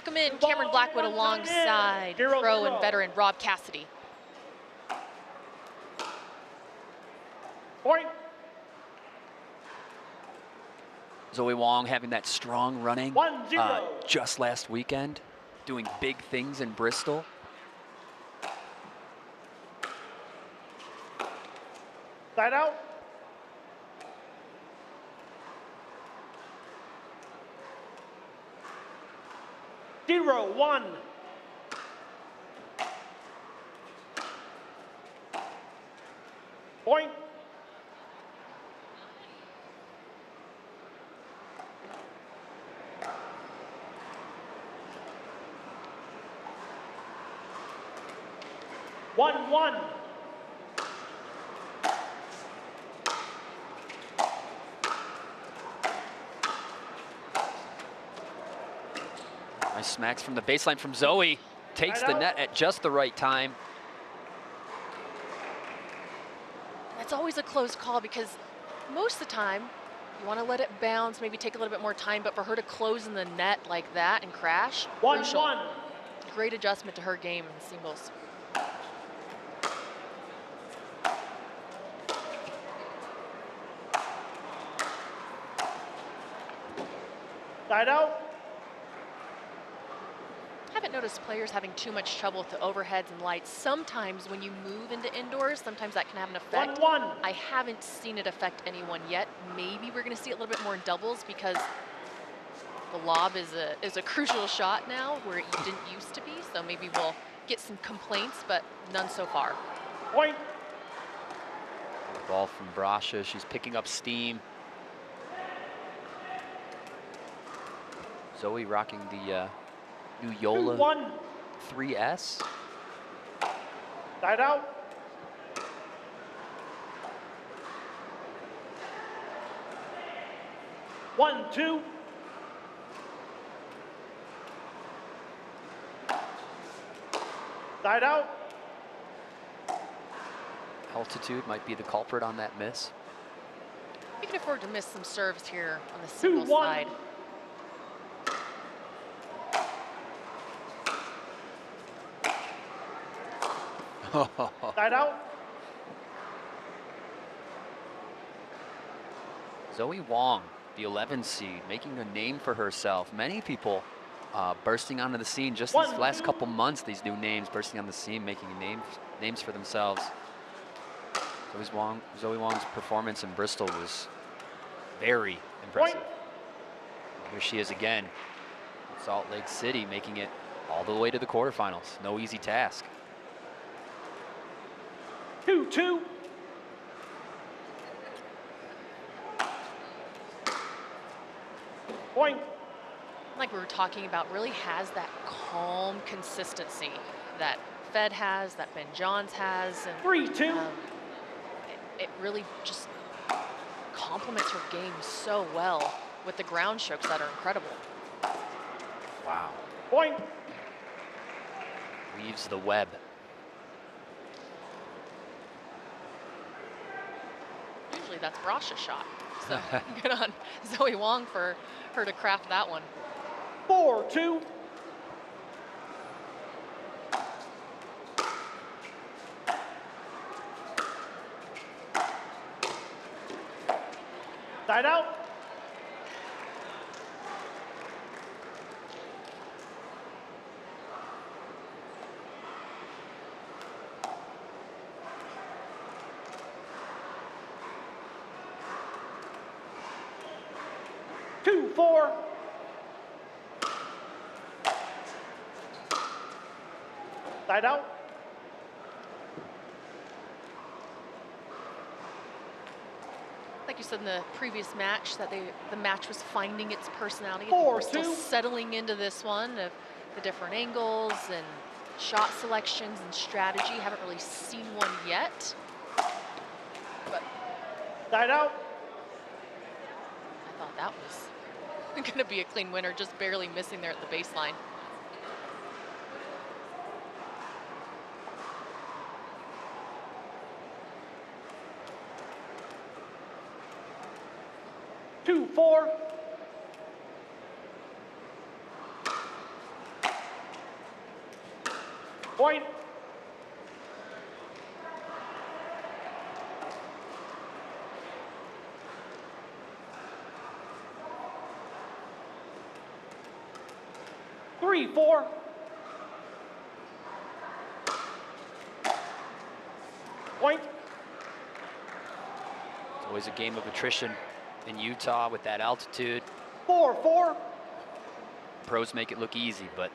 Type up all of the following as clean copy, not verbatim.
Welcome in Cameron Blackwood alongside pro and veteran Rob Cassidy. Point. Zoe Wang having that strong running 1-0. Just last weekend, doing big things in Bristol. Side out. Zero, 1. Point. One. Nice smacks from the baseline from Zoe. Takes the net at just the right time. That's always a close call because most of the time you want to let it bounce, maybe take a little bit more time, but for her to close in the net like that and crash, crucial. 1-1. Great adjustment to her game in singles. Side out. Haven't noticed players having too much trouble with the overheads and lights. Sometimes when you move into indoors, sometimes that can have an effect. 1-1. I haven't seen it affect anyone yet. Maybe we're going to see it a little bit more in doubles because the lob is a crucial shot now where it didn't used to be. So maybe we'll get some complaints, but none so far. Point. Ball from Brascia. She's picking up steam. Zoe rocking the new Yola 2-1. 3S. Side out. One, 2. Side out. Altitude might be the culprit on that miss. You can afford to miss some serves here on the singles 2-1. side. Side out. Zoe Wang, the 11 seed, making a name for herself. Many people bursting onto the scene just these last couple months. These new names bursting on the scene, making names for themselves. Zoe Wang's performance in Bristol was very impressive. Here she is again, Salt Lake City, making it all the way to the quarterfinals. No easy task. 2-2. Point. Like we were talking about, really has that calm consistency that Fed has, that Ben Johns has. And 3-2. It really just complements her game so well with the ground strokes that are incredible. Wow. Point. Weaves the web. Usually that's Brascia's shot. So good on Zoe Wang for her to craft that one. 4-2. Side out. Two, 4. Side out. Like you said in the previous match, that the match was finding its personality. 4-2. We're still settling into this one of the different angles and shot selections and strategy. Haven't really seen one yet. But Side out. I thought that was going to be a clean winner, just barely missing there at the baseline. Two, 4. Point. Three, 4. Point. It's always a game of attrition in Utah with that altitude. 4, 4. Pros make it look easy, but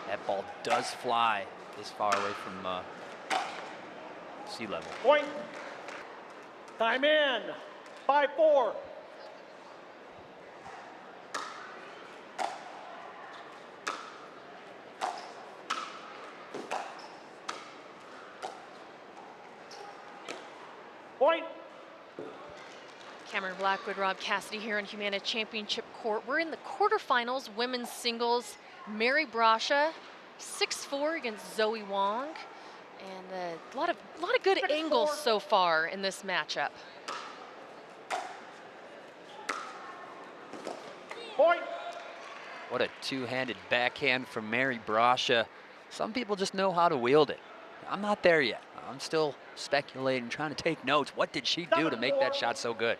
that ball does fly this far away from sea level. Point. Time in. 5, 4. Point. Cameron Blackwood, Rob Cassidy here on Humana Championship Court. We're in the quarterfinals, women's singles. Mary Brascia, 6-4 against Zoe Wang. And a lot of good 6-4. angles so far in this matchup. Point. What a two-handed backhand from Mary Brascia. Some people just know how to wield it. I'm not there yet. I'm still speculating, trying to take notes. What did she do to make that shot so good?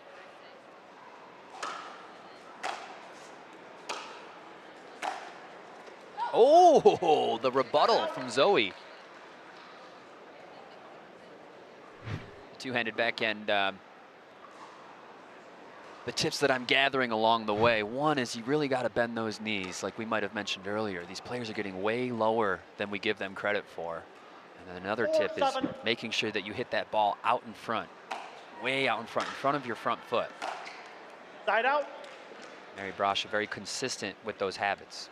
Oh, the rebuttal from Zoe. Two-handed backhand. The tips that I'm gathering along the way, one is you really got to bend those knees, like we might have mentioned earlier. These players are getting way lower than we give them credit for. And then another tip is making sure that you hit that ball out in front, way out in front of your front foot. Side out. Mary Brascia very consistent with those habits.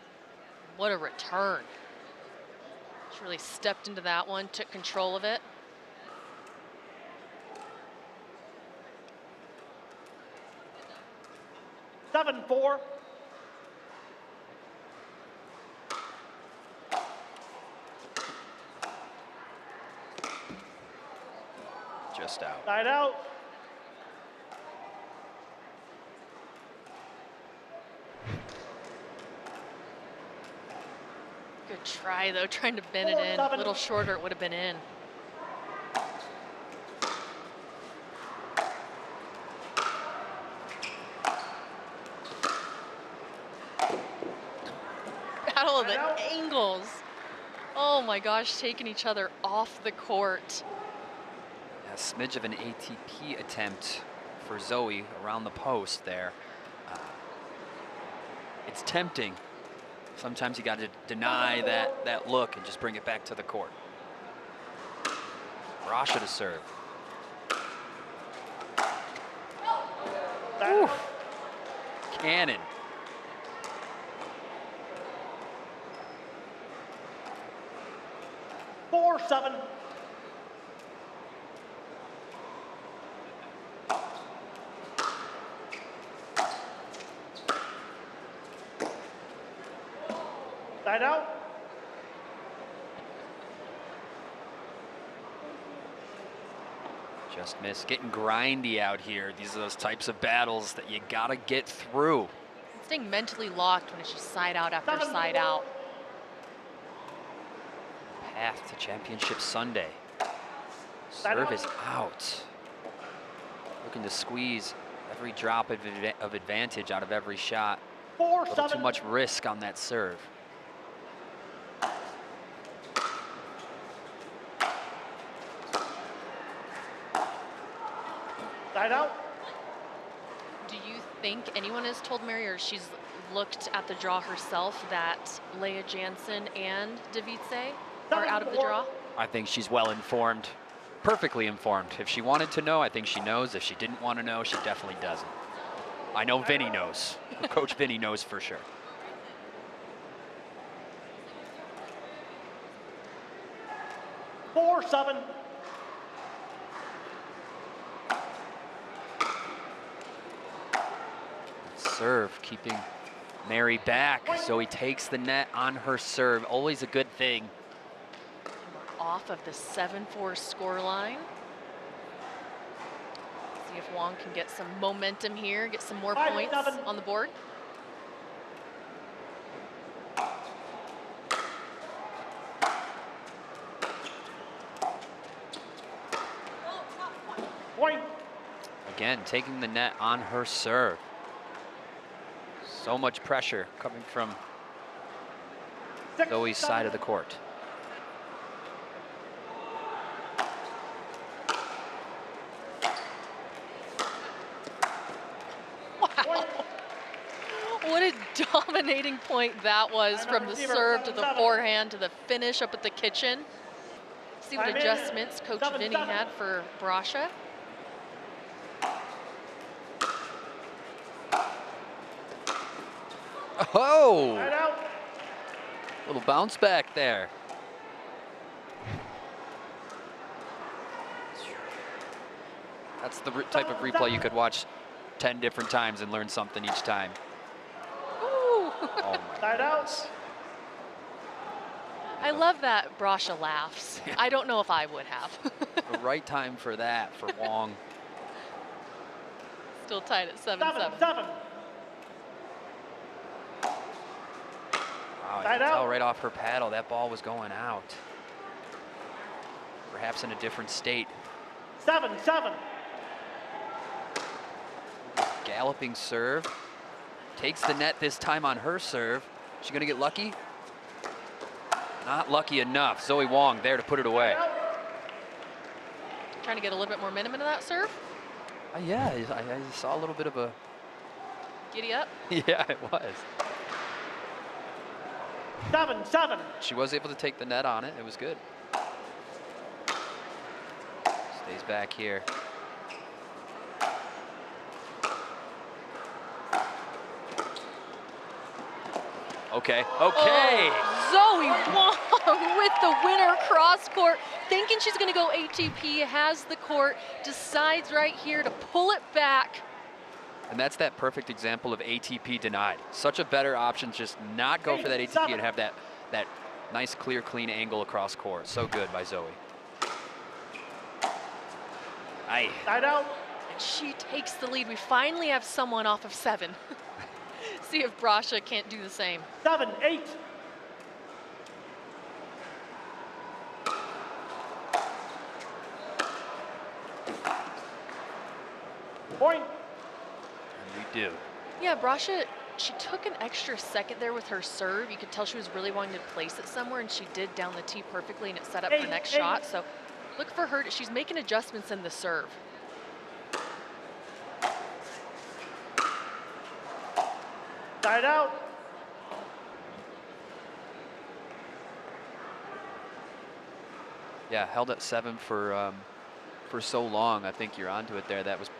What a return. She really stepped into that one, took control of it. Seven, 4. Just out. Side out. Good try though, trying to bend it in. A little shorter, it would have been in. Battle of the angles. Oh my gosh, taking each other off the court. A smidge of an ATP attempt for Zoe around the post there. It's tempting. Sometimes you got to deny that look and just bring it back to the court. Brascia to serve. Oof. Cannon. Four, 7. Side out. Just missed. Getting grindy out here. These are those types of battles that you gotta get through. Staying mentally locked when it's just side out after side out. Path to Championship Sunday. Serve is out. Looking to squeeze every drop of advantage out of every shot. 4, A little 7. too much risk on that serve. Side out. Do you think anyone has told Mary, or she's looked at the draw herself, that Leah Jansen and Davice are out of the draw? I think she's well informed, perfectly informed. If she wanted to know, I think she knows. If she didn't want to know, she definitely doesn't. I know Vinny knows. Coach Vinny knows for sure. Four, 7. Serve, keeping Mary back. So he takes the net on her serve. Always a good thing. We're off of the 7-4 scoreline. See if Wang can get some momentum here, get some more 5, points 7. on the board. Point. Again, taking the net on her serve. So much pressure coming from 6, Zoe's 7. side of the court. Wow. What a dominating point that was, from the serve to the forehand to the finish up at the kitchen. See what adjustments Coach Vinny had for Brascia. Oh! Right out. Little bounce back there. That's the type of replay you could watch 10 different times and learn something each time. Ooh. Oh my Side out. goodness. I love that Brascia laughs. I don't know if I would have. The right time for that for Wang. Still tied at 7-7. 7, 7. Wow, I Side can tell out. right off her paddle that ball was going out. Perhaps in a different state. 7, 7. Galloping serve. Takes the net this time on her serve. She gonna get lucky? Not lucky enough. Zoe Wang there to put it away. Trying to get a little bit more minimum into that serve. Yeah, I saw a little bit of a... Giddy up. Yeah, it was. 7, 7. She was able to take the net on it. It was good. Stays back here. Okay, okay. Oh, Zoe Wang with the winner cross court, thinking she's going to go ATP, has the court, decides right here to pull it back. And that's that perfect example of ATP denied. Such a better option, just not go for that ATP and have that nice, clear, clean angle across court. So good by Zoe. Aye. Side out. And she takes the lead. We finally have someone off of 7. See if Brascia can't do the same. 7, 8. Point. And we do. Yeah, Brascia, she took an extra second there with her serve. You could tell she was really wanting to place it somewhere, and she did down the tee perfectly, and it set up her next shot. So look for her. She's making adjustments in the serve. Side out. Yeah, held at 7 for so long. I think you're onto it there. That was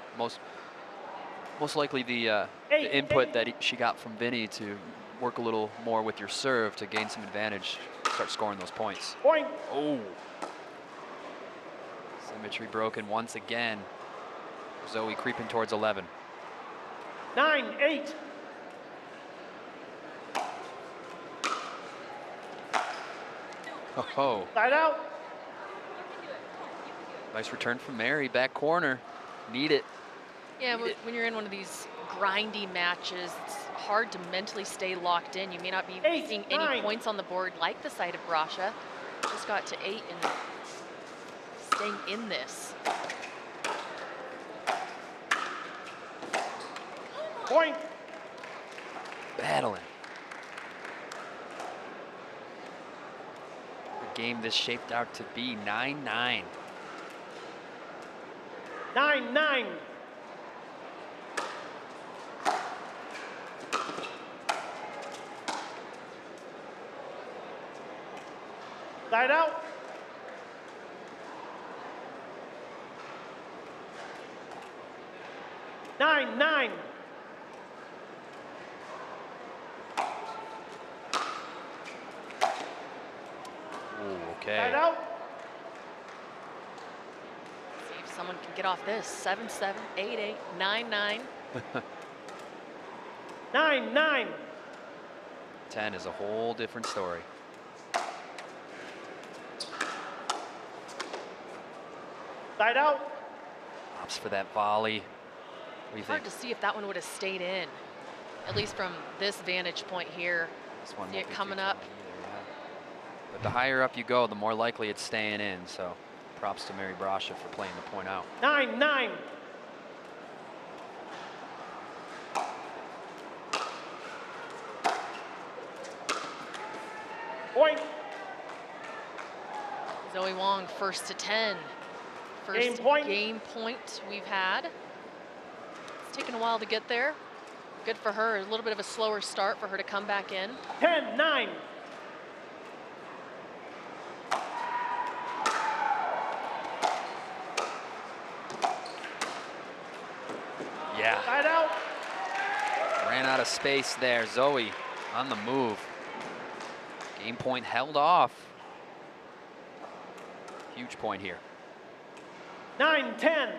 most likely the input that she got from Vinny to work a little more with your serve to gain some advantage, start scoring those points. Point. Oh. Symmetry broken once again. Zoe creeping towards 11. 9, 8. Oh, Side out. nice return from Mary. Back corner. Need it. Yeah, when you're in one of these grindy matches, it's hard to mentally stay locked in. You may not be 8, seeing 9. any points on the board like the side of Brascia. Just got to 8 and staying in this. Point. Battling. The game this shaped out to be 9-9. 9, 9. Side out. Nine, 9. Ooh, okay. Side out. See if someone can get off this. 7-7, 8-8, 9-9. 9, 9. 10 is a whole different story. Side out. Opts for that volley. What do you Hard think? to see if that one would have stayed in, at least from this vantage point here. This one See won't it be too coming up. funny either, yeah. But the higher up you go, the more likely it's staying in. So props to Mary Brascia for playing the point out. 9-9. Point. Zoe Wang, first to 10. First game point we've had. It's taken a while to get there. Good for her. A little bit of a slower start for her to come back in. 10-9. Yeah. Side out. Ran out of space there. Zoe on the move. Game point held off. Huge point here. 9-10.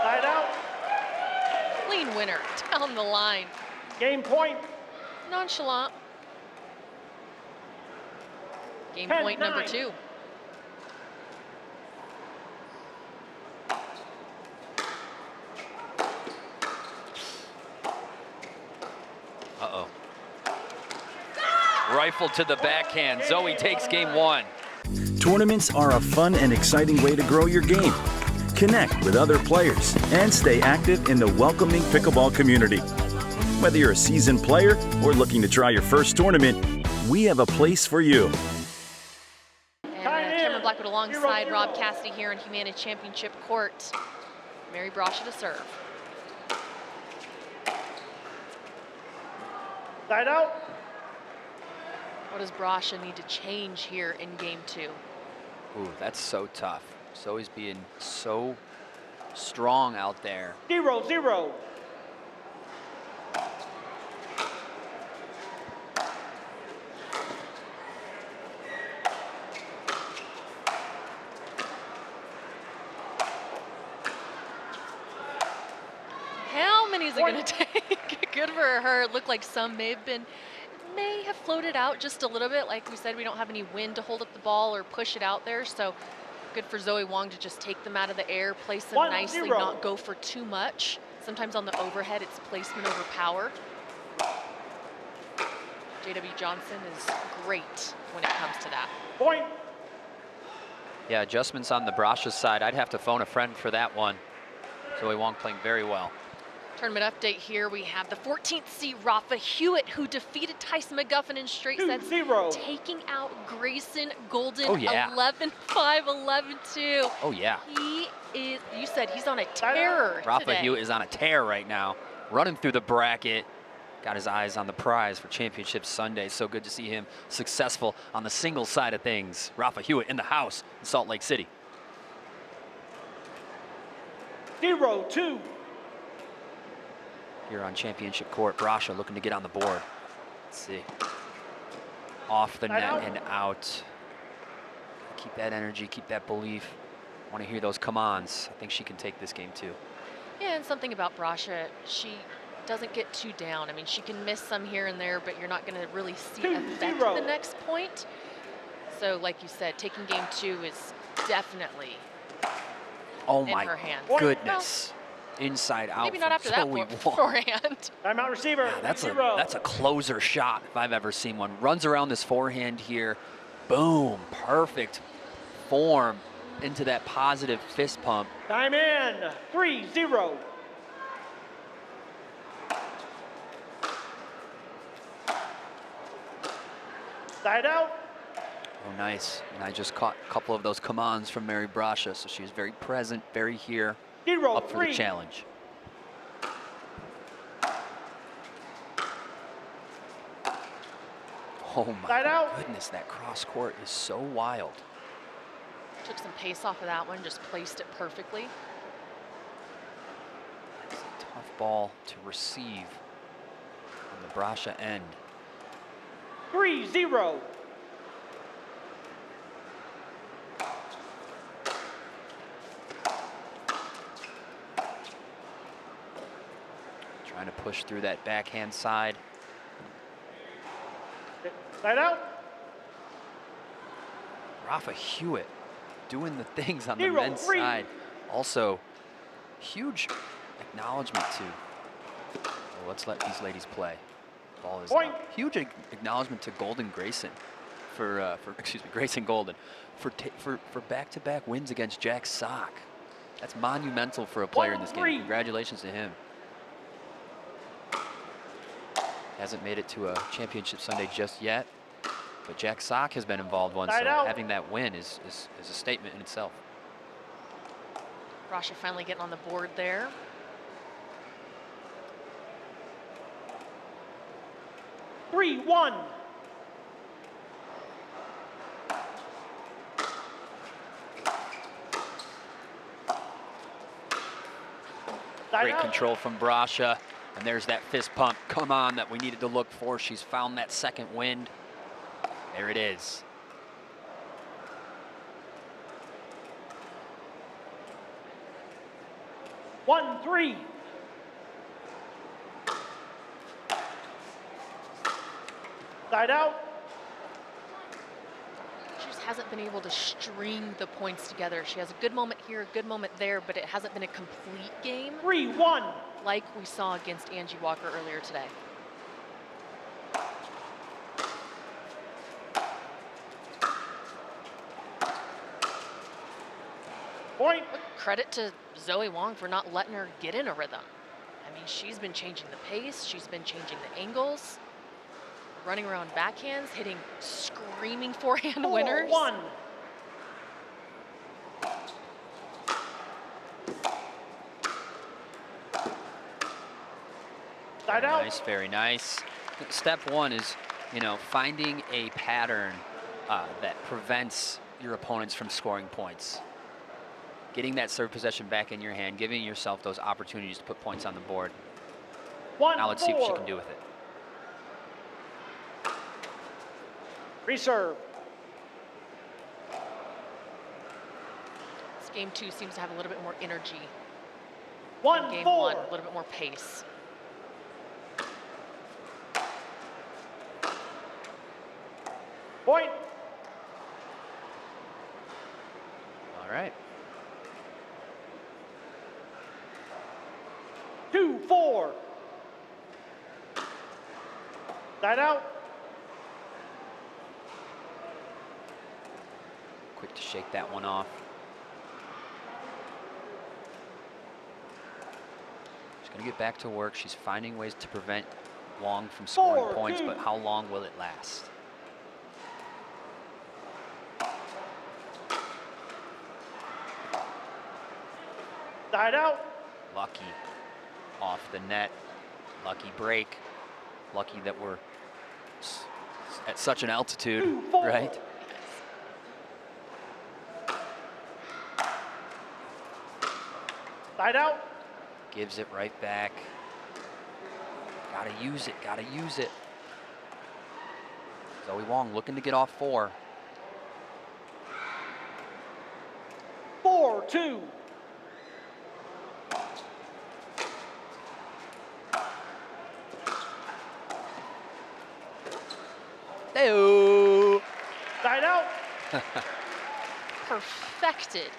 Side out. Clean winner down the line. Game point. Nonchalant. Game 10-9. point number 2. Uh-oh. Rifle to the backhand. Zoe takes game 1. Tournaments are a fun and exciting way to grow your game. Connect with other players and stay active in the welcoming pickleball community. Whether you're a seasoned player or looking to try your first tournament, we have a place for you. And Cameron Blackwood alongside Rob Cassidy here in Humana Championship Court. Mary Brascia to serve. Side out. What does Brascia need to change here in game 2? Ooh, that's so tough. Zoe's being so strong out there. 0-0. How many is it going to take? Good for her. It looked like some may have floated out just a little bit. Like we said, we don't have any wind to hold up the ball or push it out there. So good for Zoe Wang to just take them out of the air, place them nicely, not go for too much. Sometimes on the overhead, it's placement over power. JW Johnson is great when it comes to that. Point. Yeah, adjustments on the Brascia side. I'd have to phone a friend for that one. Zoe Wang playing very well. Tournament update here. We have the 14th seed Rafa Hewitt, who defeated Tyson McGuffin in straight sets, taking out Grayson Golden 11-5, 11-2. Oh, yeah. He is, you said he's on a tear Rafa today. Hewitt is on a tear right now, running through the bracket. Got his eyes on the prize for Championship Sunday. So good to see him successful on the single side of things. Rafa Hewitt in the house in Salt Lake City. 0-2. Here on Championship Court, Brascia looking to get on the board. Let's see. Off the net and out. Keep that energy, keep that belief. Want to hear those come-ons. I think she can take this game too. Yeah, and something about Brascia, she doesn't get too down. I mean, she can miss some here and there, but you're not going to really see affect the next point. So, like you said, taking game 2 is definitely in her hands. Goodness. Inside out. Maybe not after that forehand. Timeout receiver. Yeah, that's a closer shot if I've ever seen one. Runs around this forehand here. Boom. Perfect form into that positive fist pump. Time in. 3-0. Side out. Oh, nice. And I just caught a couple of those come-ons from Mary Brascia, so she was very present, very here. 0-3. Up for the challenge. Oh my goodness, that cross court is so wild. Took some pace off of that one, just placed it perfectly. It's a tough ball to receive on the Brascia end. 3-0. Trying to push through that backhand side. Side out. Rafa Hewitt doing the things on the men's side. Also, huge acknowledgement to, well, let's let these ladies play. Ball is Point. up. Huge acknowledgement to Golden Grayson for excuse me, Grayson Golden for back-to-back wins against Jack Sock. That's monumental for a player in this game. Congratulations to him. Hasn't made it to a championship Sunday just yet, but Jack Sock has been involved once, so having that win is a statement in itself. Brascia finally getting on the board there. Three, one. Great control from Brascia, and there's that fist pump. Come on, that we needed to look for. She's found that second wind. There it is. One, three. Side out. She just hasn't been able to string the points together. She has a good moment here, a good moment there, but it hasn't been a complete game 3-1. like we saw against Angie Walker earlier today. Point. Credit to Zoe Wang for not letting her get in a rhythm. I mean, she's been changing the pace, she's been changing the angles, running around backhands, hitting screaming forehand winners. 4-1. Side out. Nice, very nice. Step one is, you know, finding a pattern that prevents your opponents from scoring points. Getting that serve possession back in your hand, giving yourself those opportunities to put points on the board. 1-4. Now let's see what she can do with it. Reserve. This game two seems to have a little bit more energy. 1-4. than game one, a little bit more pace. Point. All right. 2-4. Side out. Quick to shake that one off. She's going to get back to work. She's finding ways to prevent Wang from scoring 4-2. points, but how long will it last? Side out. Lucky off the net. Lucky break. Lucky that we're at such an altitude, 2-4. right? Side out. Gives it right back. Gotta use it, gotta use it. Zoe Wang looking to get off 4. 4-2. Hey-o. Side out. Perfected.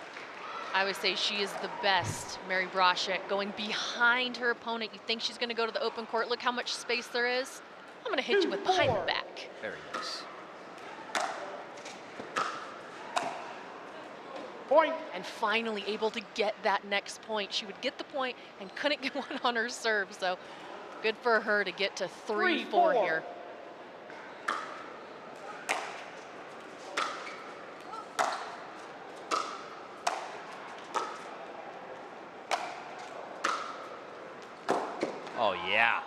I would say she is the best, Mary Brascia, going behind her opponent. You think she's going to go to the open court. Look how much space there is. I'm going to hit you with behind the 2-4. back. Very nice. Point. And finally able to get that next point. She would get the point and couldn't get one on her serve. So good for her to get to 3-4 3-4. here. Oh, yeah.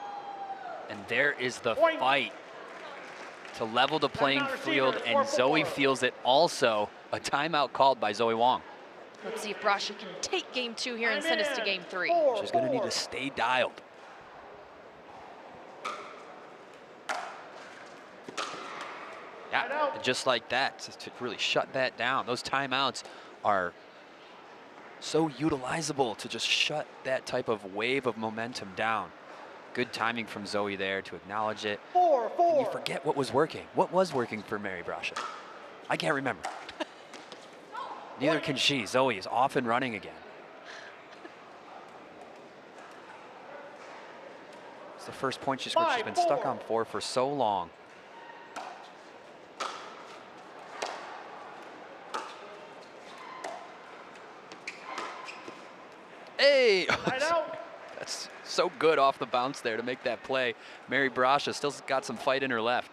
And there is the Point. fight to level the playing Timeout receiver, field, and 4-4. Zoe feels it also. A timeout called by Zoe Wang. Let's see if Brascia can take game two here and send us to game three. She's going to need to stay dialed. Yeah, and just like that, to really shut that down. Those timeouts are so utilizable to just shut that type of wave of momentum down. Good timing from Zoe there to acknowledge it. 4-4. And you forget what was working. What was working for Mary Brascia? I can't remember. Neither can she. Zoe is off and running again. It's the first point she's scored. She's been stuck on 4 for so long. Hey! That's so good off the bounce there to make that play. Mary Brascia still got some fight in her left.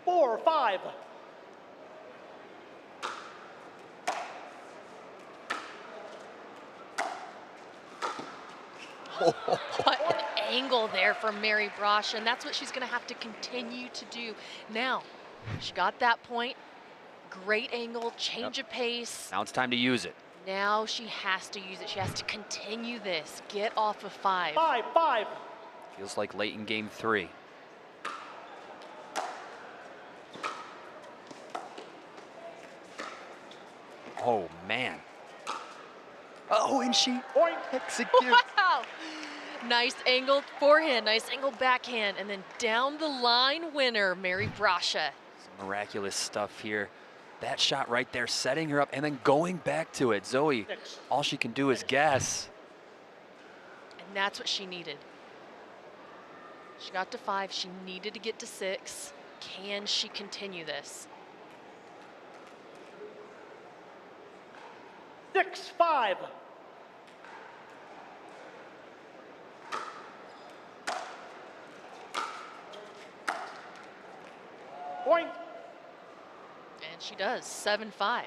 4-5. What an angle there from Mary Brascia, and that's what she's going to have to continue to do. Now, she got that point. Great angle, change of pace. Now it's time to use it. Now she has to use it. She has to continue this. Get off of 5. 5-5. Feels like late in game 3. Oh, man. Oh, and she executes. Wow. Nice angled forehand, nice angled backhand, and then down the line winner, Mary Brascia. Some miraculous stuff here. That shot right there, setting her up and then going back to it. Zoe, all she can do is guess. And that's what she needed. She got to 5, she needed to get to 6. Can she continue this? 6-5. Point. And she does, 7-5.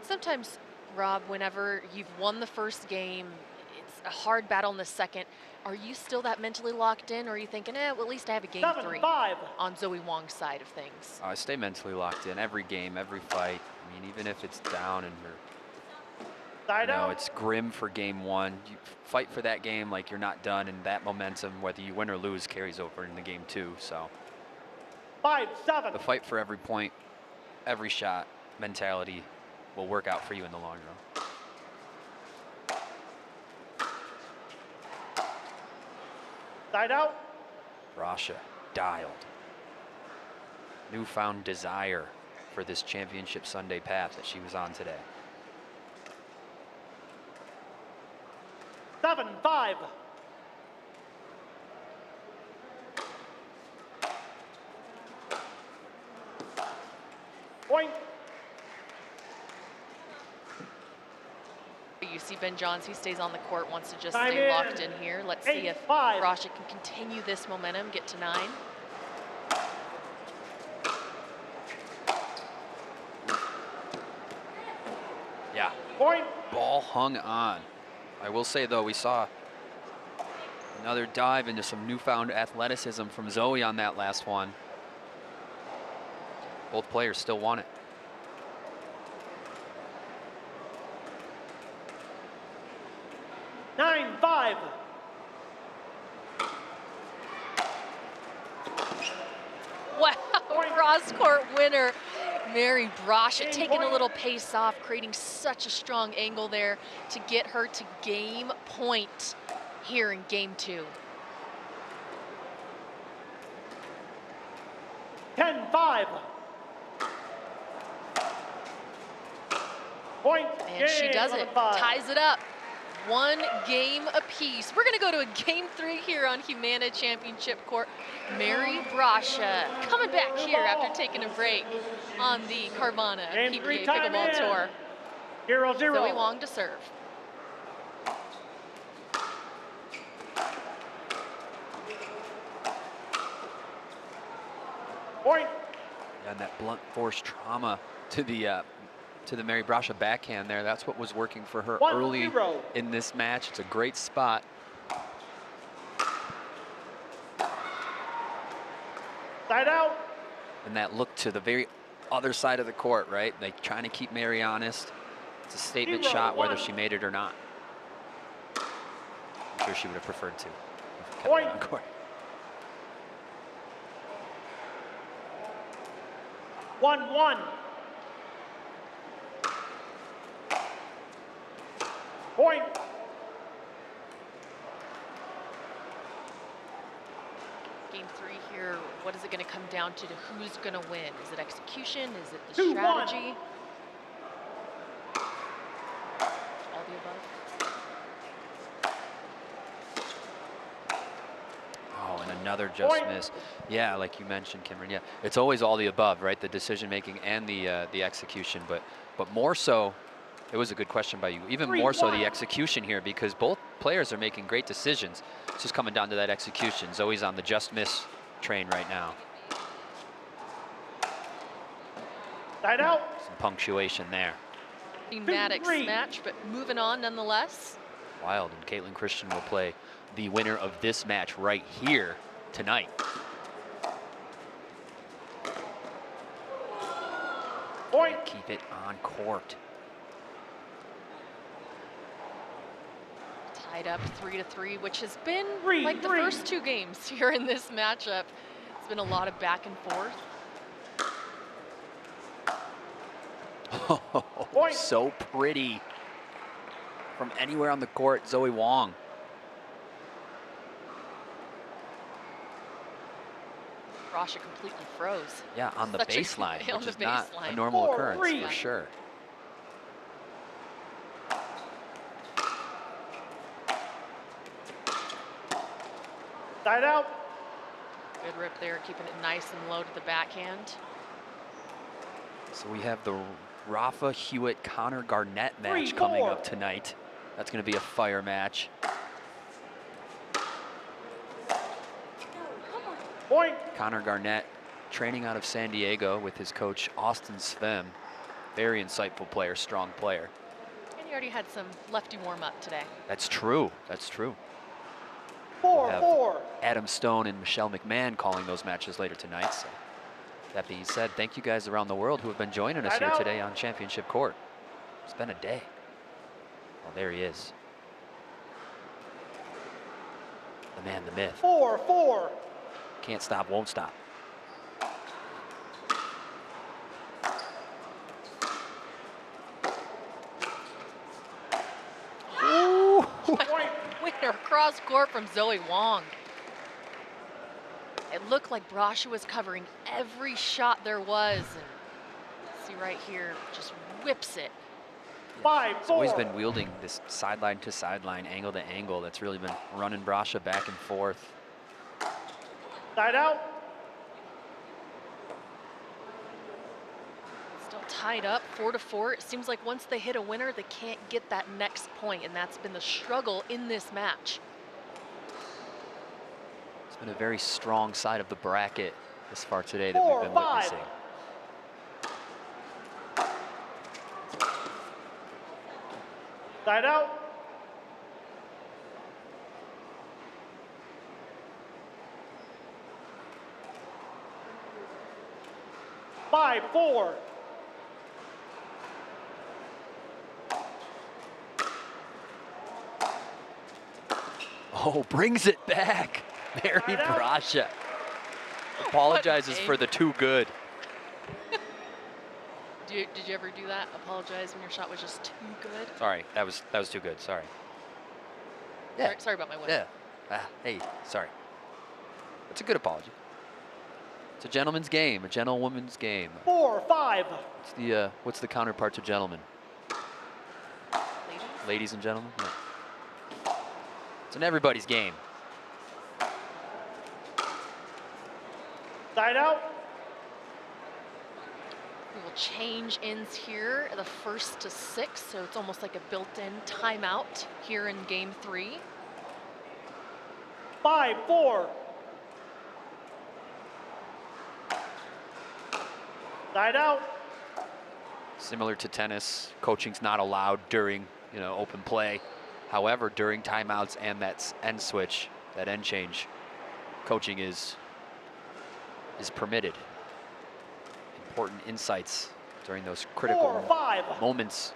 Sometimes, Rob, whenever you've won the first game, it's a hard battle in the second. Are you still that mentally locked in, or are you thinking, well, at least I have a game 3 on Zoe Wang's side of things? I stay mentally locked in every game, every fight. I mean, even if it's down and it's grim for game 1. You fight for that game like you're not done, and that momentum, whether you win or lose, carries over into game 2. So 5-7. the fight for every point, every shot mentality will work out for you in the long run. Side out. Brascia dialed. Newfound desire for this championship Sunday path that she was on today. 7-5. Point. You see Ben Johns, he stays on the court, wants to just Time stay in. locked in here. Let's see if 8-5. Brascia can continue this momentum, get to 9. Yeah. Point. Ball hung on. I will say, though, we saw another dive into some newfound athleticism from Zoe on that last one. Both players still want it. Nine, 5. Wow, cross-court winner, Mary Brascia, taking a little pace off, creating such a strong angle there to get her to game point here in game 2. 10-5. Point. And she game, does it, 11-5. ties it up. 1 game apiece. We're gonna go to a game 3 here on Humana Championship Court. Mary Brascia coming back here after taking a break on the Carvana Game 3 PPA time Pickleball in. Tour. 0-0. Zoe Wang to serve. Point. And that blunt force trauma to the Mary Brascia backhand there. That's what was working for her 1-0. early in this match. It's a great spot. Side out. And that look to the very other side of the court, right? Like trying to keep Mary honest. It's a statement 0-1. shot whether she made it or not. I'm sure she would have preferred to. Kept it Point. on court. 1-1. Point. Game 3 here, what is it going to come down to who's going to win? Is it execution? Is it the 2-1. strategy? All the above. Another just Point. miss. Yeah, like you mentioned, Cameron. Yeah, it's always all the above, right? The decision making and the execution, but more so. It was a good question by you. Even more so the execution here, because both players are making great decisions. It's just coming down to that execution. Zoe's on the just miss train right now. Side out. Some punctuation there. Maddox match, but moving on nonetheless. Wild, and Caitlin Christian will play the winner of this match right here tonight. Point. Keep it on court. Tied up 3-3, which has been 3-3. like the first two games here in this matchup. It's been a lot of back and forth. Oh, so pretty. From anywhere on the court, Zoe Wang. Brascia completely froze. Yeah, on the Such a- baseline, on which the is not a baseline. normal 4-3. occurrence for sure. Side out. Good rip there, keeping it nice and low to the backhand. So we have the Rafa Hewitt Connor Garnett match coming up tonight. That's going to be a fire match. Point. Connor Garnett training out of San Diego with his coach Austin Svem. Very insightful player, strong player. And he already had some lefty warm-up today. That's true. That's true. 4-4. Adam Stone and Michelle McMahon calling those matches later tonight. So that being said, thank you guys around the world who have been joining us here today on Championship Court. It's been a day. Oh, there he is. The man, the myth. 4-4. Can't stop, won't stop. Ooh. Point. Winner cross court from Zoe Wang. It looked like Brascia was covering every shot there was. And see right here, just whips it. 5-4. Always been wielding this sideline to sideline, angle to angle. That's really been running Brascia back and forth. Side out. Still tied up 4-4. It seems like once they hit a winner, they can't get that next point, and that's been the struggle in this match. It's been a very strong side of the bracket this far today that we've been witnessing. Side out. Five, 4. Oh, brings it back. Mary Brascia apologizes for the too good. Did you ever do that? Apologize when your shot was just too good? Sorry, that was too good. Sorry. Sorry about my win. Yeah. Hey, sorry. That's a good apology. It's a gentleman's game, a gentlewoman's game. 4, 5. What's the counterpart to gentlemen? Ladies and gentlemen? Yeah. It's an everybody's game. Side out. We will change ends here, the 1st to 6, so it's almost like a built-in timeout here in game 3. 5, 4. Side out. Similar to tennis, coaching's not allowed during, open play. However, during timeouts and that end switch, that end change, coaching is permitted. Important insights during those critical 4, 5. moments.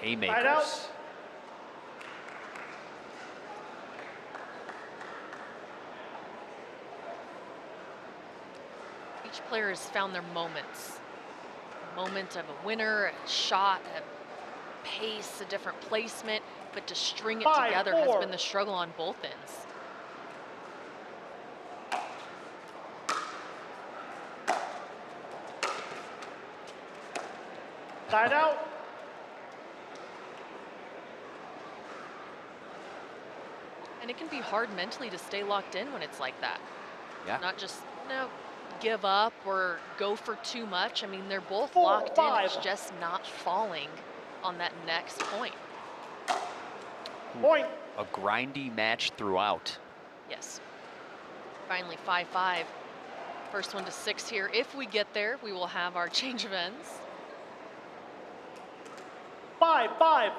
Haymakers. Each player has found their moments. A moment of a winner, a shot, a pace, a different placement, but to string it 5, together 4. has been the struggle on both ends. Side out. And it can be hard mentally to stay locked in when it's like that. Yeah. Not just, give up or go for too much. I mean, they're both 4, locked in. It's 5. just not falling on that next point. Point. A grindy match throughout. Yes. Finally, 5-5. First one to 6 here. If we get there, we will have our change of ends. 5-5.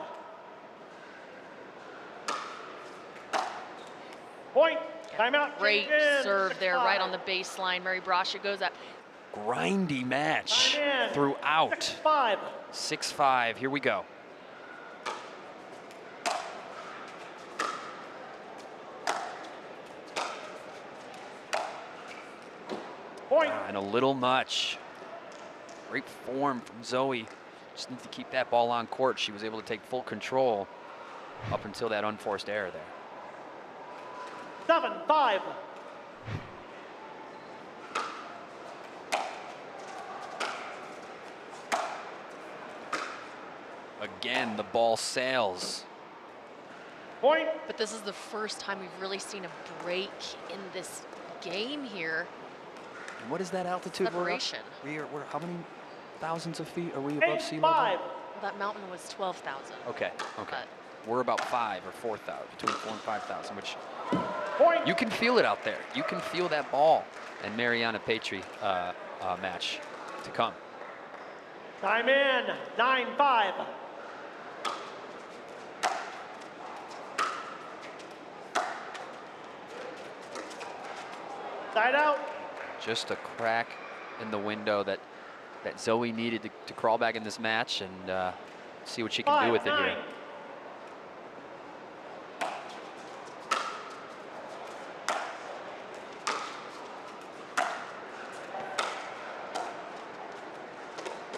Point. Timeout. Great Change in. serve there, 6-5. right on the baseline. Mary Brascia goes up. Grindy match Time in. throughout. 6-5. 6-5, here we go. Point. And a little much. Great form from Zoe. Just need to keep that ball on court. She was able to take full control up until that unforced error there. 7-5. Again, the ball sails. Point. But this is the first time we've really seen a break in this game here. And what is that altitude Separation. we're up? We're how many thousands of feet are we above sea level? 8-5. Well, that mountain was 12,000. Okay, okay. We're about 5 or 4,000, between 4 and 5,000, which Point. you can feel it out there. You can feel that ball and Mariana Petri match to come. Time in. 9-5. Side out. Just a crack in the window that Zoe needed to crawl back in this match and see what she can do with it 5-9. here.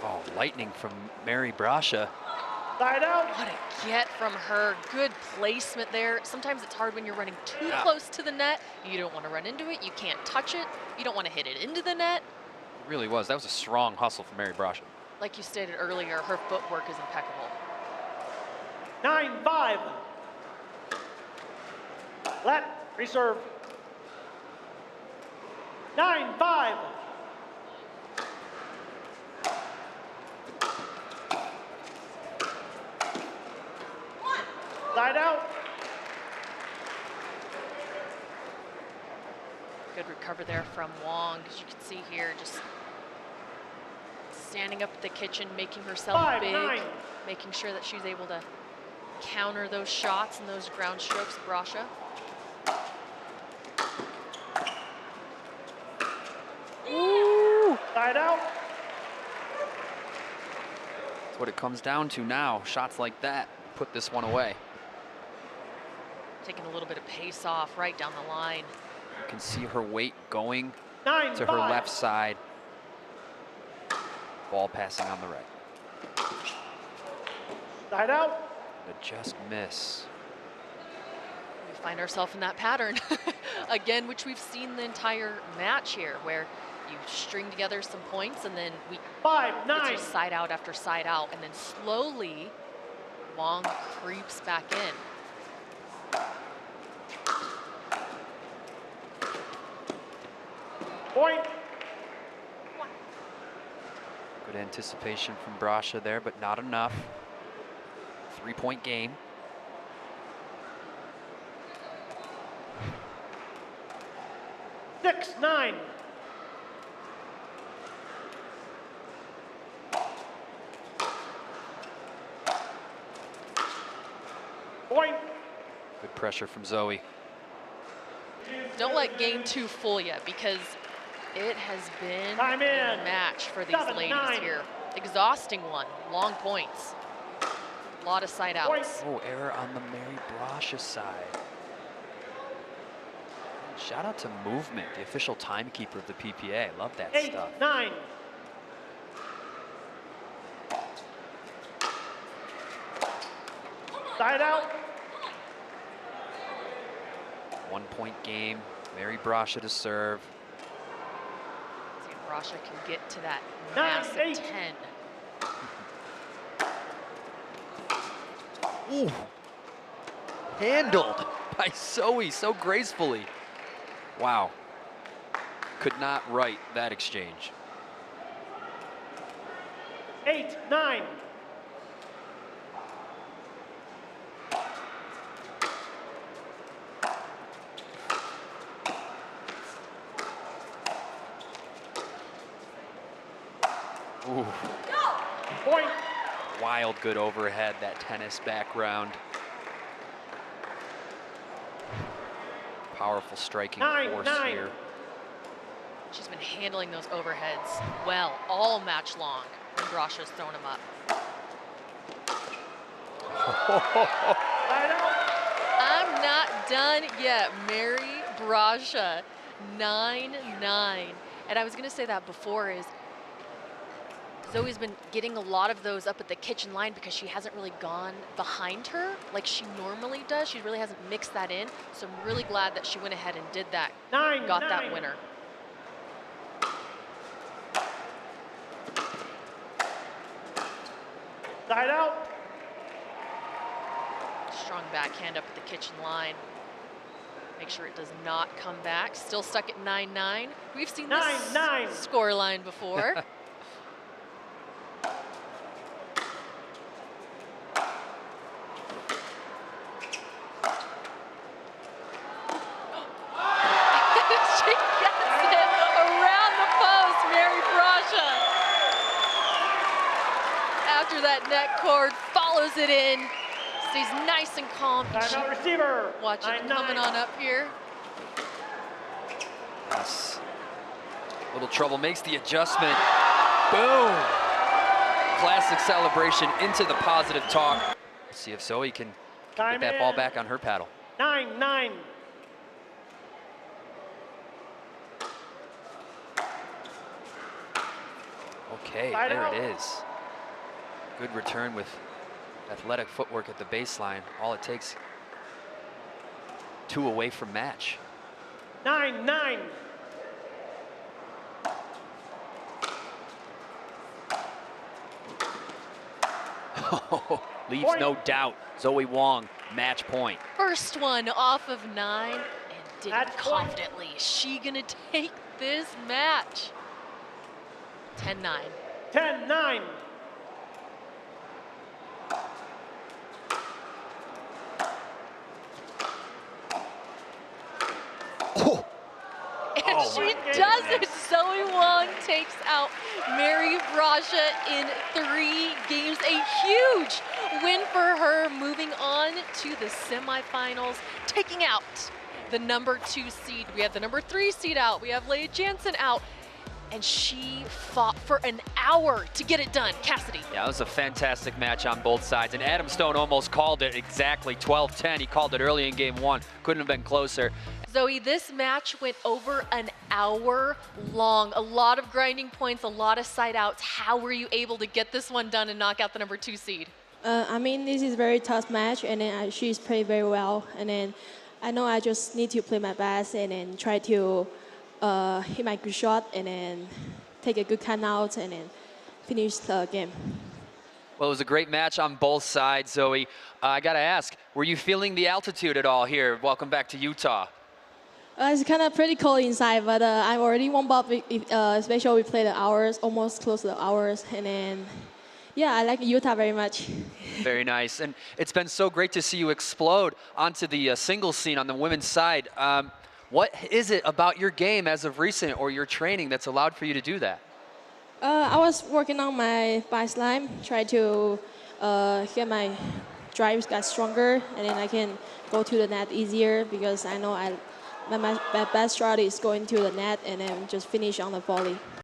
Oh, lightning from Mary Brascia. Side out. What a get from her. Good placement there. Sometimes it's hard when you're running too Yeah. close to the net. You don't want to run into it. You can't touch it. You don't want to hit it into the net. It really was. That was a strong hustle from Mary Brascia. Like you stated earlier, her footwork is impeccable. 9-5. Let. Reserve. 9-5. Side out. Good recover there from Wang, as you can see here, just standing up at the kitchen, making herself 5-9. big, making sure that she's able to counter those shots and those ground strokes of Brascia. Woo! Side out. That's what it comes down to now. Shots like that put this one away. Taking a little bit of pace off right down the line. You can see her weight going 9-5. to her left side. Ball passing on the right. Side out. A just miss. We find ourselves in that pattern again, which we've seen the entire match here, where you string together some points and then it's 5-9. just side out after side out, and then slowly Wang creeps back in. Point. Good anticipation from Brascia there, but not enough. 3-point game. 6-9. Point. Good pressure from Zoe. Don't let game 2 fool you, because it has been Time a in. match for these 7-9. ladies here. Exhausting one, long points. A lot of side outs. Oh, error on the Mary Brascia side. Shout out to Movement, the official timekeeper of the PPA. Love that stuff. 8-9. Side out. 1-point game. Mary Brascia to serve. See if Brascia can get to that 9-8. massive 10. Ooh. Handled by Zoe so gracefully. Wow. Could not write that exchange. 8-9. Ooh. Point. Wild good overhead, that tennis background. Powerful striking force here. She's been handling those overheads well all match long. And Brascia's thrown them up. I'm not done yet. Mary Brascia, 9-9. And I was going to say that before is Zoe's been getting a lot of those up at the kitchen line because she hasn't really gone behind her like she normally does. She really hasn't mixed that in. So I'm really glad that she went ahead and did that. Got that winner. Side out. Strong backhand up at the kitchen line. Make sure it does not come back. Still stuck at 9-9. We've seen this score line before. She gets it around the post, Mary Brascia. After that net cord, follows it in. Stays nice and calm. Receiver. Watch it coming on up here. Yes. Little trouble, makes the adjustment. Boom. Classic celebration into the positive talk. Let's see if Zoe can get that ball back on her paddle. 9-9. Okay, there it is. Good return with athletic footwork at the baseline. All it takes, 2 away from match. 9-9. Leaves no doubt. Zoe Wang, match point. First one off of 9 and did it confidently. Is she gonna take this match? 10-9. 10-9. And she does it. Zoe Wang takes out Mary Brascia in 3 games. A huge win for her, moving on to the semifinals, taking out the number 2 seed. We have the number 3 seed out. We have Leah Jansen out. And she fought for an hour to get it done. Cassidy. Yeah, it was a fantastic match on both sides. And Adam Stone almost called it exactly 12-10. He called it early in game 1. Couldn't have been closer. Zoe, this match went over an hour long. A lot of grinding points, a lot of side outs. How were you able to get this one done and knock out the number 2 seed? I mean, this is a very tough match, and then she's played very well. And then I know I just need to play my best and then try to hit my good shot and then take a good count out and then finish the game. Well, it was a great match on both sides, Zoe. I got to ask, were you feeling the altitude at all here? Welcome back to Utah. It's kind of pretty cold inside, but I'm already warmed up, especially we played the hours, almost close to the hours. And then, yeah, I like Utah very much. Very nice. And it's been so great to see you explode onto the singles scene on the women's side. What is it about your game as of recent or your training that's allowed for you to do that? I was working on my baseline, try to get my drives got stronger, and then I can go to the net easier because I know my best shot is going to the net and then just finish on the volley.